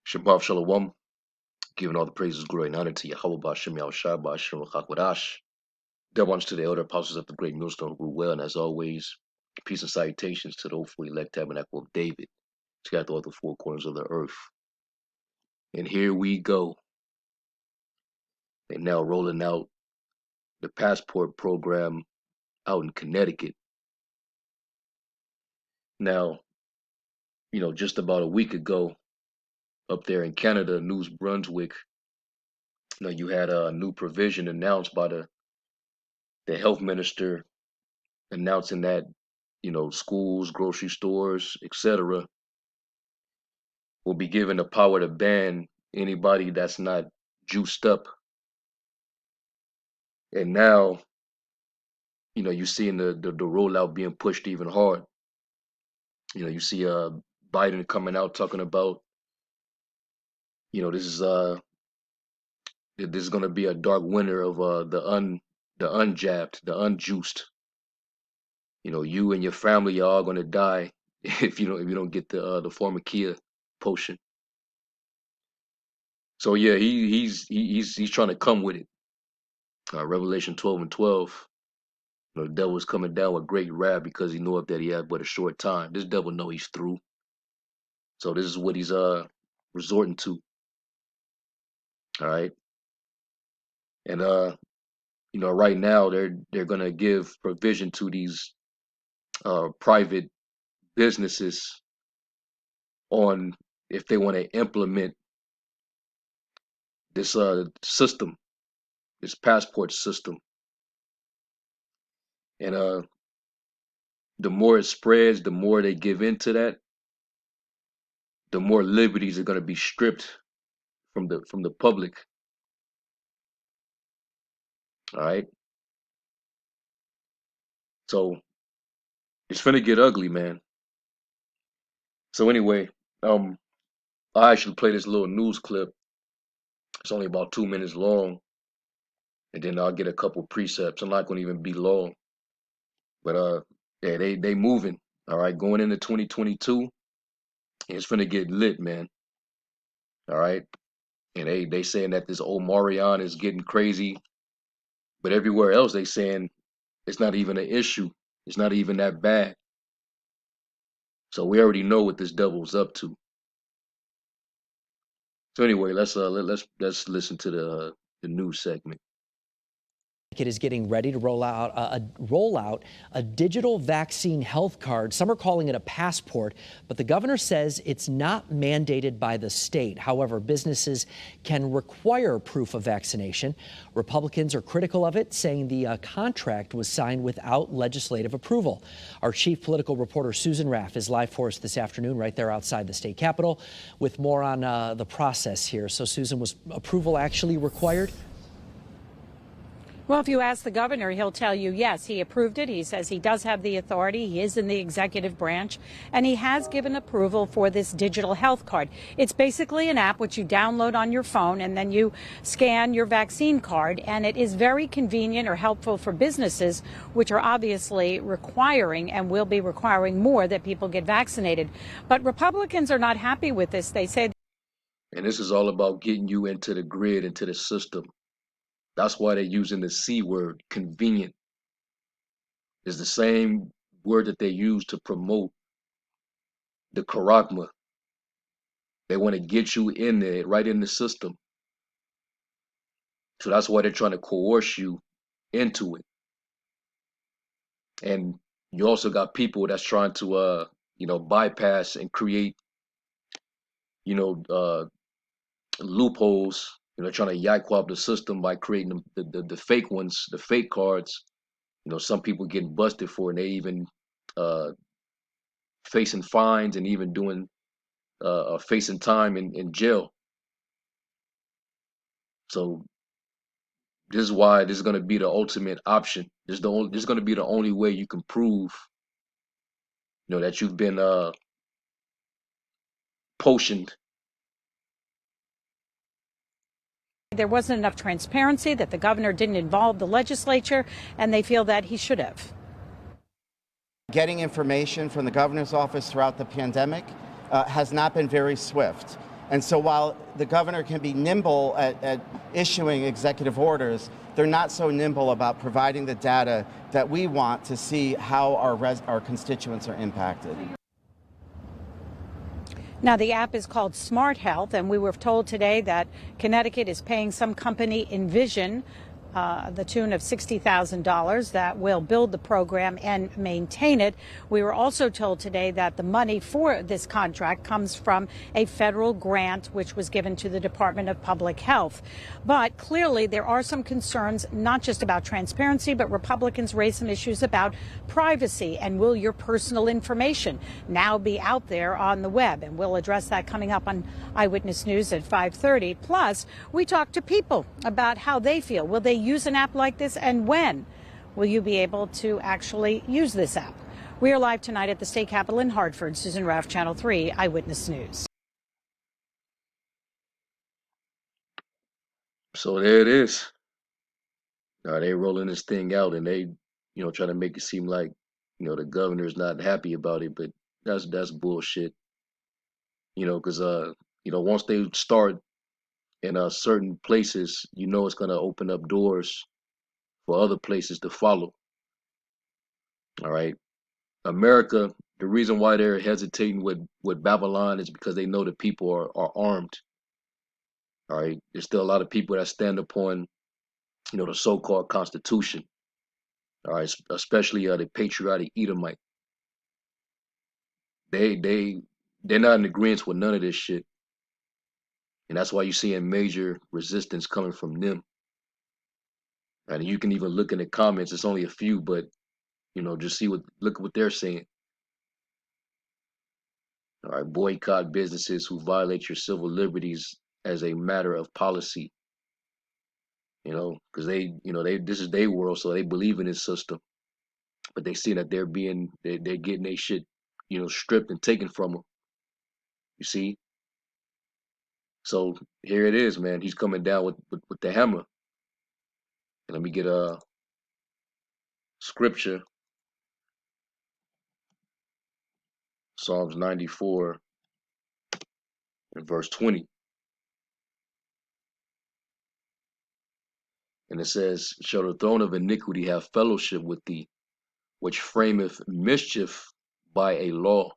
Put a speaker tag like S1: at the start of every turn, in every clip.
S1: Shabbat Shalom, giving all the praises, glory, and honor to Yahweh Ba'Shem Yahushua Ba'Shem Chakwadosh. Dear ones to the elder apostles of the great millstone who rule well, and as always, peace and salutations to the hopefully elect tabernacle of David, scattered throughout the four corners of the earth. And here we go. And now rolling out the passport program out in Connecticut. Now, just about a week ago, up there in Canada, New Brunswick, you had a new provision announced by the health minister announcing that schools, grocery stores, etc., will be given the power to ban anybody that's not juiced up. And now, you're seeing the rollout being pushed even hard. You see Biden coming out talking about, this is going to be a dark winter of the unjabbed, the unjuiced. You and your family are all going to die if you don't get the pharmakia potion. So yeah, he's trying to come with it. Revelation 12:12. The devil is coming down with great wrath because he knoweth that he had but a short time. This devil know he's through. So this is what he's resorting to. All right. And right now they're gonna give provision to these private businesses on if they want to implement this system, this passport system. And the more it spreads, the more they give into that, the more liberties are going to be stripped from the public. All right. So it's finna get ugly, man. So anyway, I actually play this little news clip. It's only about 2 minutes long, and then I'll get a couple precepts. I'm not gonna even be long, but yeah, they moving. All right, going into 2022, it's finna get lit, man. All right, and they saying that this Omarion is getting crazy, but everywhere else they saying it's not even an issue. It's not even that bad. So we already know what this devil's up to. So anyway, let's listen to the news segment.
S2: Connecticut is getting ready to roll out a digital vaccine health card. Some are calling it a passport, but the governor says it's not mandated by the state. However, businesses can require proof of vaccination. Republicans are critical of it, saying the contract was signed without legislative approval. Our chief political reporter, Susan Raff, is live for us this afternoon right there outside the state capitol with more on the process here. So, Susan, was approval actually required?
S3: Well, if you ask the governor, he'll tell you, yes, he approved it. He says he does have the authority. He is in the executive branch, and he has given approval for this digital health card. It's basically an app which you download on your phone, and then you scan your vaccine card, and it is very convenient or helpful for businesses, which are obviously requiring and will be requiring more that people get vaccinated. But Republicans are not happy with this. They say.
S1: And this is all about getting you into the grid, into the system. That's why they're using the C word, convenient. It's the same word that they use to promote the charagma. They want to get you in there, right in the system. So that's why they're trying to coerce you into it. And you also got people that's trying to, bypass and create, loopholes. Trying to yakkwab the system by creating the fake ones, the fake cards. Some people getting busted for, and they even facing fines and even doing facing time in jail. So this is why this is going to be the ultimate option. This is going to be the only way you can prove, that you've been potioned.
S3: There wasn't enough transparency, that the governor didn't involve the legislature, and they feel that he should have.
S4: Getting information from the governor's office throughout the pandemic has not been very swift. And so while the governor can be nimble at issuing executive orders, they're not so nimble about providing the data that we want to see how our constituents are impacted.
S3: Now, the app is called Smart Health, and we were told today that Connecticut is paying some company, Envision, the tune of $60,000 that will build the program and maintain it. We were also told today that the money for this contract comes from a federal grant which was given to the Department of Public Health. But clearly there are some concerns, not just about transparency, but Republicans raise some issues about privacy and will your personal information now be out there on the web? And we'll address that coming up on Eyewitness News at 5:30. Plus, we talk to people about how they feel. Will they use an app like this, and when will you be able to actually use this app? We are live tonight at the state capitol in Hartford. Susan Raff, Channel 3 Eyewitness News.
S1: So there it is. They rolling this thing out, and they, try to make it seem like, the governor's not happy about it, but that's bullshit. Because once they start in certain places, it's gonna open up doors for other places to follow. All right, America. The reason why they're hesitating with Babylon is because they know the people are armed. All right, there's still a lot of people that stand upon, the so-called Constitution. All right, especially the patriotic Edomite. They're not in agreement with none of this shit, and that's why you're seeing major resistance coming from them. And you can even look in the comments. It's only a few, but just look at what they're saying. All right, boycott businesses who violate your civil liberties as a matter of policy. Because this is their world, so they believe in this system, but they see that they're getting their shit, stripped and taken from them. You see, so here it is, man. He's coming down with the hammer. And let me get a scripture, Psalms 94 and verse 20. And it says, shall the throne of iniquity have fellowship with thee, which frameth mischief by a law?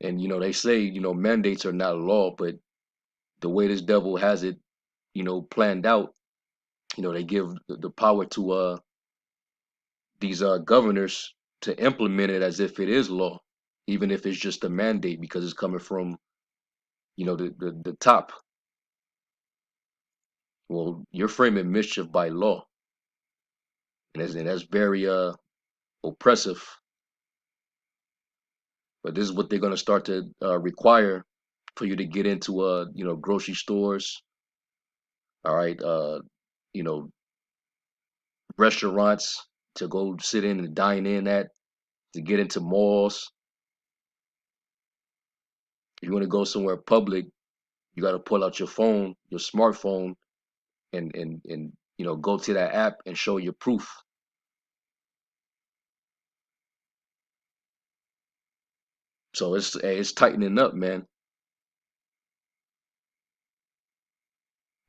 S1: And they say, mandates are not law, but the way this devil has it, planned out, they give the power to these governors to implement it as if it is law, even if it's just a mandate because it's coming from, the top. Well, you're framing mischief by law, and that's very oppressive. But this is what they're going to start to require for you to get into grocery stores. All right, you know restaurants to go sit in and dine in at, to get into malls. If you want to go somewhere public, you got to pull out your phone, your smartphone, and go to that app and show your proof. So it's tightening up, man.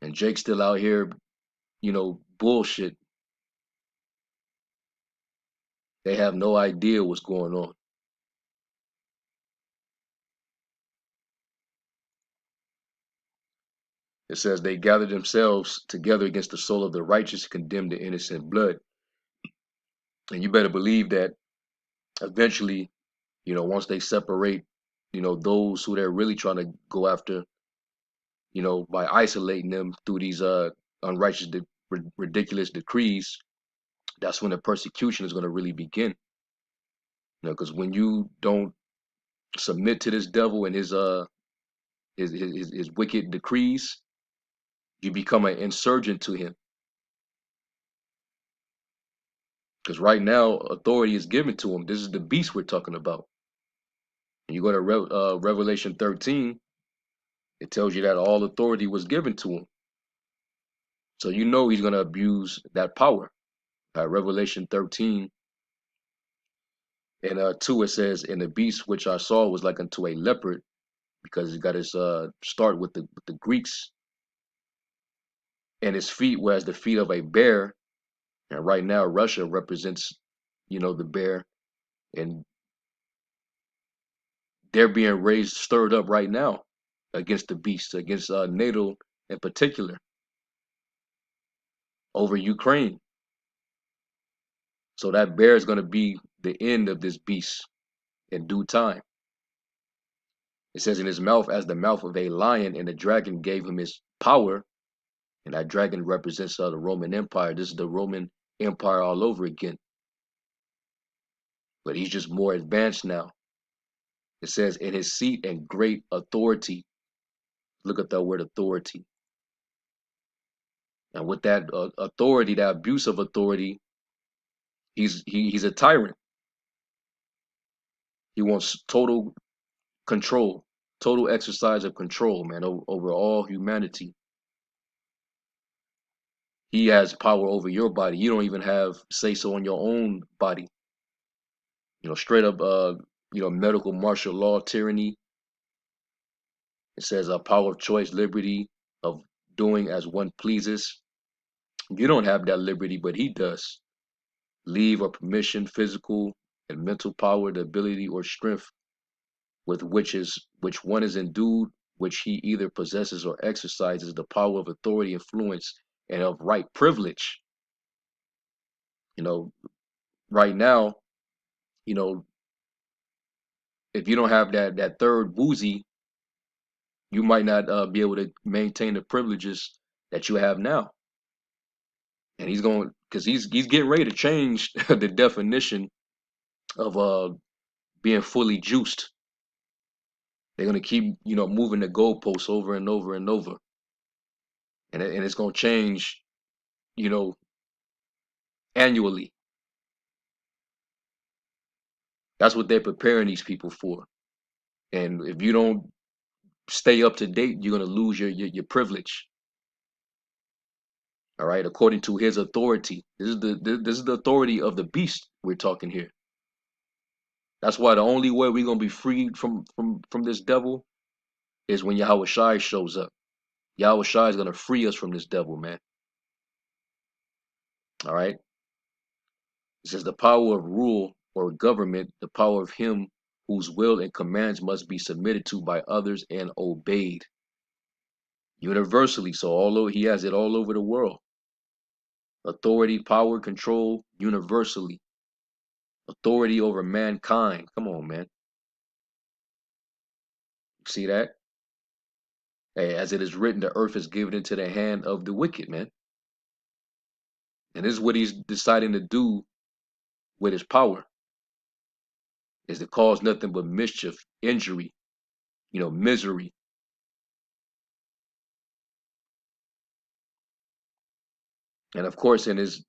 S1: And Jake's still out here, bullshit. They have no idea what's going on. It says they gathered themselves together against the soul of the righteous, condemned the innocent blood. And you better believe that eventually, once they separate, those who they're really trying to go after, by isolating them through these unrighteous, ridiculous decrees, that's when the persecution is going to really begin. Because when you don't submit to this devil and his wicked decrees, you become an insurgent to him. Because right now, authority is given to him. This is the beast we're talking about. And you go to Revelation 13, it tells you that all authority was given to him. So he's going to abuse that power. Revelation 13 and 2, it says, and the beast which I saw was like unto a leopard, because he got his start with the Greeks, and his feet were as the feet of a bear. And right now, Russia represents, the bear, and they're being stirred up right now against the beast, against NATO in particular, over Ukraine. So that bear is going to be the end of this beast in due time. It says in his mouth as the mouth of a lion, and the dragon gave him his power. And that dragon represents the Roman Empire. This is the Roman Empire all over again. But he's just more advanced now. It says in his seat and great authority. Look at that word authority. And with that authority, that abuse of authority, he's a tyrant. He wants total control, total exercise of control, man, over all humanity. He has power over your body. You don't even have say so on your own body. Straight up, medical martial law tyranny. It says a power of choice, liberty of doing as one pleases. You don't have that liberty, but he does. Leave or permission, physical and mental power, the ability or strength with which one is endued, which he either possesses or exercises, the power of authority, influence, and of right privilege. Right now, you know, if you don't have that third woozy, you might not be able to maintain the privileges that you have now. And he's going because he's getting ready to change the definition of being fully juiced. They're gonna keep moving the goalposts over and over and over, and it's gonna change you know annually. That's what they're preparing these people for. And if you don't stay up to date, you're gonna lose your privilege. All right, according to his authority. This is the authority of the beast we're talking here. That's why the only way we're gonna be freed from this devil is when Yahweh Shai shows up. Yahweh Shai is gonna free us from this devil, man. All right. It says the power of rule or government, the power of him whose will and commands must be submitted to by others and obeyed universally. So although he has it all over the world, authority, power, control, universally, authority over mankind. Come on, man. See that? Hey, as it is written, the earth is given into the hand of the wicked, man. And this is what he's deciding to do with his power, is to cause nothing but mischief, injury, misery. And of course, in his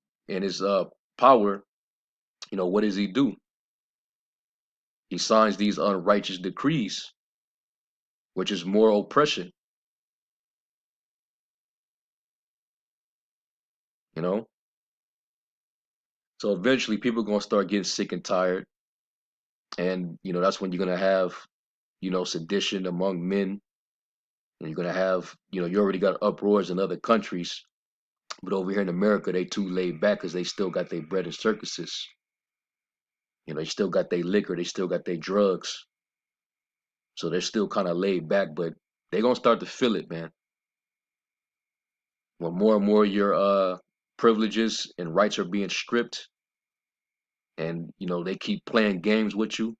S1: power, what does he do? He signs these unrighteous decrees, which is more oppression, you know? So eventually people are gonna start getting sick and tired. And that's when you're gonna have, sedition among men. And you're gonna have, you already got uproars in other countries, but over here in America, they too laid back because they still got their bread and circuses. They still got their liquor, they still got their drugs. So they're still kind of laid back, but they're gonna start to feel it, man. When more and more your privileges and rights are being stripped, and they keep playing games with you,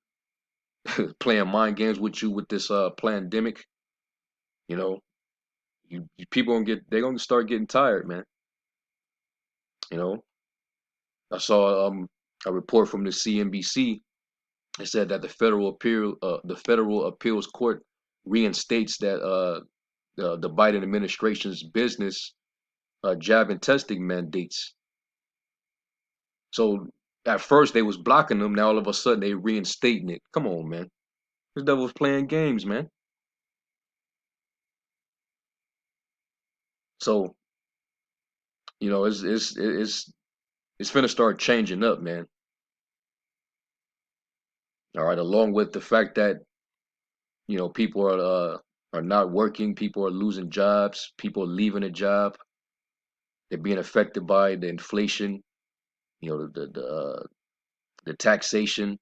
S1: playing mind games with you with this pandemic, you know, you people they're gonna start getting tired, man. You know, I saw a report from the CNBC. It said that the federal appeals court reinstates that the Biden administration's business jab and testing mandates. So at first they was blocking them. Now all of a sudden they reinstating it. Come on, man. This devil's playing games, man. So it's finna start changing up, man. All right. Along with the fact that people are not working, people are losing jobs, people are leaving a job, they're being affected by the inflation, the taxation,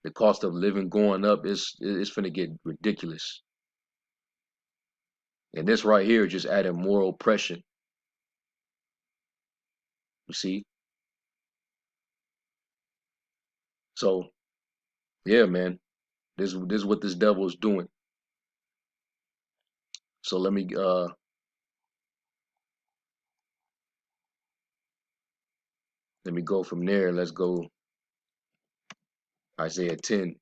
S1: the cost of living going up. It's finna get ridiculous. And this right here just adding more oppression. You see? So yeah, man, this is what this devil is doing. So let me go from there. Let's go Isaiah 10.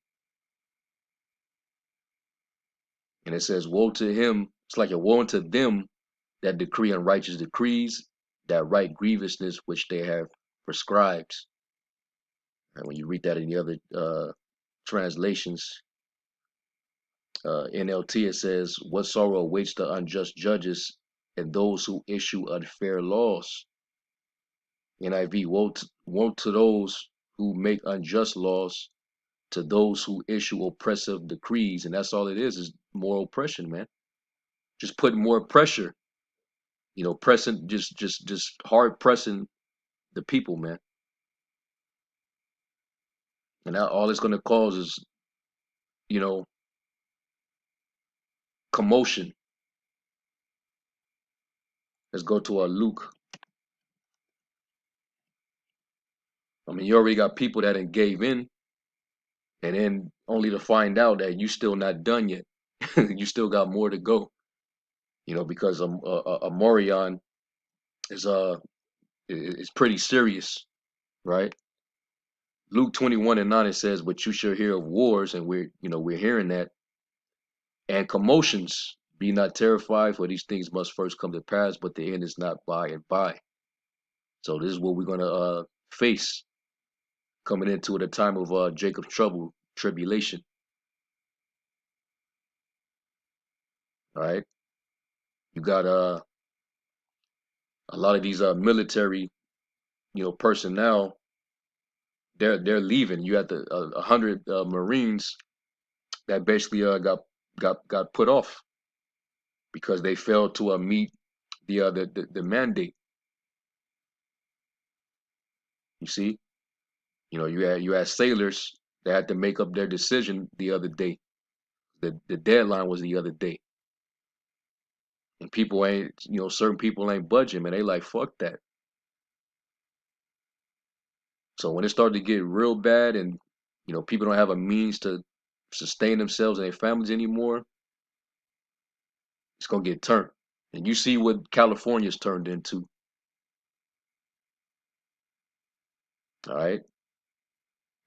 S1: And it says, woe to him. It's like a woe unto them that decree unrighteous decrees, that write grievousness which they have prescribed. And when you read that in the other translations, NLT, it says, what sorrow awaits the unjust judges and those who issue unfair laws. NIV, woe to those who make unjust laws, to those who issue oppressive decrees. And that's all it is more oppression, man. Just putting more pressure, pressing, just hard pressing the people, man. And that, all it's going to cause is, you know, commotion. Let's go to Luke. I mean, you already got people that done gave in, and then only to find out that you still not done yet. You still got more to go. Because a Morion is is pretty serious, right? Luke 21:9, it says, "But you shall hear of wars," and we're hearing that, and commotions. Be not terrified, for these things must first come to pass, but the end is not by and by. So this is what we're gonna face coming into the time of Jacob's tribulation. All right, you got a lot of these military, personnel. They're leaving. You had the 100 Marines that basically got put off because they failed to meet the mandate. You see, you had sailors that had to make up their decision the other day. The deadline was the other day, and people ain't, certain people ain't budging, man. They like, fuck that. So when it started to get real bad, and people don't have a means to sustain themselves and their families anymore, it's gonna get turned. And you see what California's turned into. All right,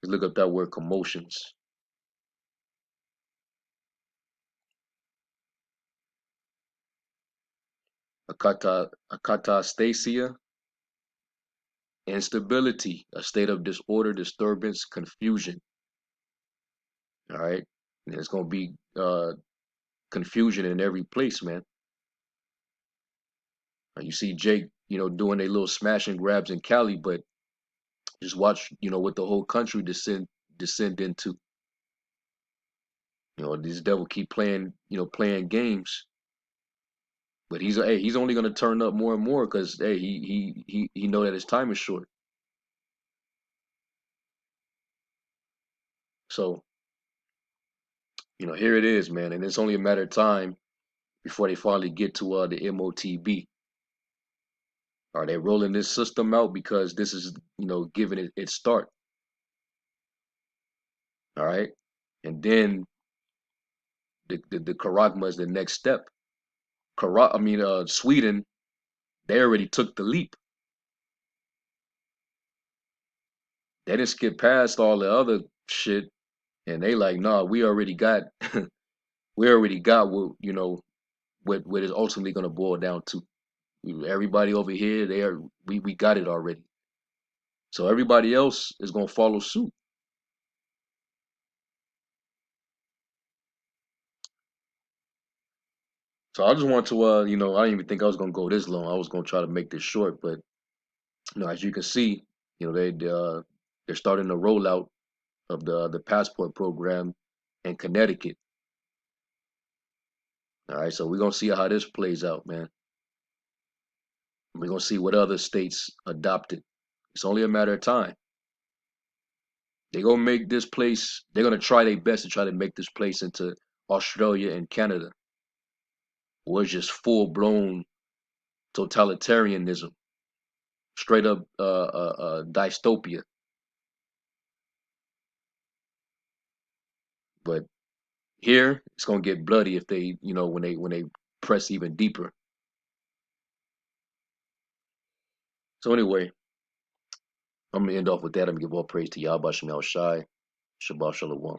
S1: let's look up that word commotions. Akatastasia, instability, a state of disorder, disturbance, confusion. All right, and it's gonna be confusion in every place, man. You see Jake, doing a little smash and grabs in Cali, but just watch, what the whole country descend into. This devil keep playing games, but he's only gonna turn up more and more because hey, he know that his time is short. So here it is, man, and it's only a matter of time before they finally get to the MOTB. Are they rolling this system out because this is giving it its start? All right, and then the Karagma is the next step. Sweden, they already took the leap. They didn't skip past all the other shit, and they like, nah, we already got, we already got what is ultimately gonna boil down to. Everybody over here, we got it already. So everybody else is gonna follow suit. So I just want to, I didn't even think I was gonna go this long. I was gonna try to make this short, but as you can see, they're starting the rollout of the passport program and Connecticut. All right, so we're gonna see how this plays out, man. We're gonna see what other states adopt it. It's only a matter of time. They're gonna make this place. They're gonna try their best to try to make this place into Australia and Canada, or it's just full blown totalitarianism, straight up dystopia. But here, it's gonna get bloody if they, when they press even deeper. So anyway, I'm gonna end off with that. I'm gonna give all praise to Yahweh Shem Shai, Shabbat Shalom.